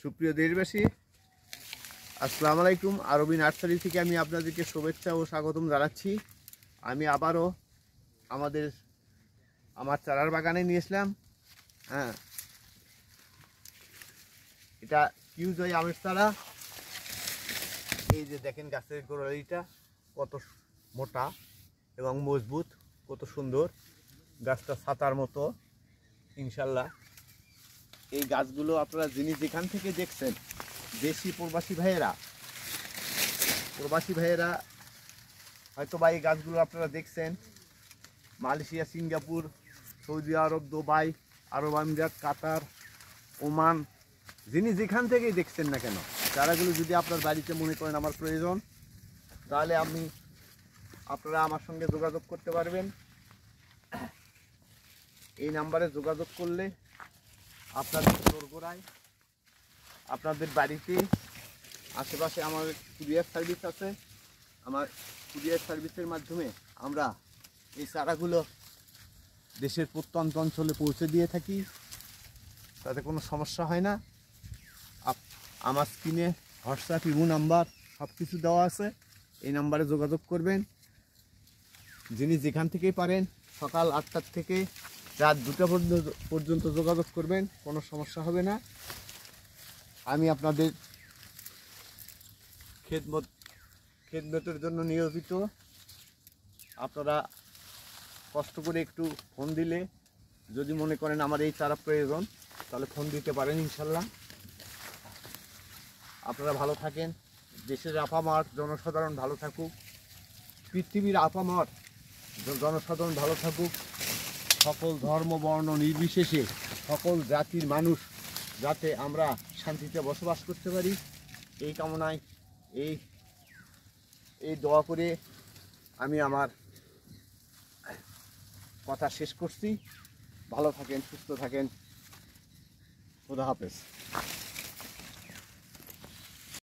সুপ্রিয় দেশবাসী, আসসালামু আলাইকুম। আরবি নার্সারি থেকে আমি আপনাদেরকে শুভেচ্ছা ও স্বাগতম জানাচ্ছি। আমি আবারও আমার চারার বাগানে নিয়ে এসলাম। হ্যাঁ, এটা কিউজয় আমের চারা। এই যে দেখেন গাছের গোড়ালিটা কত মোটা এবং মজবুত, কত সুন্দর। গাছটা ছাতার মতো ইনশাল্লাহ। এই গাছগুলো আপনারা যিনি যেখান থেকে দেখছেন, দেশি প্রবাসী ভাইয়েরা হয়তো বা এই গাছগুলো আপনারা দেখছেন মালয়েশিয়া, সিঙ্গাপুর, সৌদি আরব, দুবাই, আরব আমিরাত, কাতার, ওমান, যিনি যেখান থেকেই দেখছেন না কেন, চারাগুলো যদি আপনার বাড়িতে মনে করেন আমার প্রয়োজন, তাহলে আপনারা আমার সঙ্গে যোগাযোগ করতে পারবেন। এই নাম্বারে যোগাযোগ করলে আপনাদের দোরগোড়ায়, আপনাদের বাড়িতে আশেপাশে আমার কুরিয়ার সার্ভিস আছে। আমার কুরিয়ার সার্ভিসের মাধ্যমে আমরা এই চারাগুলো দেশের প্রত্যন্ত অঞ্চলে পৌঁছে দিয়ে থাকি, তাতে কোনো সমস্যা হয় না। আমার স্ক্রিনে হোয়াটসঅ্যাপ, ইমো নাম্বার সব কিছু দেওয়া আছে। এই নাম্বারে যোগাযোগ করবেন। যিনি যেখান থেকেই পারেন সকাল 8টা থেকে রাত 2টা পর্যন্ত যোগাযোগ করবেন, কোনো সমস্যা হবে না। আমি আপনাদের খেদমতের জন্য নিয়োজিত। আপনারা কষ্ট করে একটু ফোন দিলে, যদি মনে করেন আমার এই চারা প্রয়োজন, তাহলে ফোন দিতে পারেন ইনশাল্লাহ। আপনারা ভালো থাকেন, দেশের আপামার জনসাধারণ ভালো থাকুক, পৃথিবীর আপামার জনসাধারণ ভালো থাকুক। সকল ধর্ম বর্ণ নির্বিশেষে সকল জাতির মানুষ যাতে আমরা শান্তিতে বসবাস করতে পারি, এই কামনায় এই দোয়া করে আমি আমার কথা শেষ করছি। ভালো থাকেন, সুস্থ থাকেন। খোদা হাফেজ।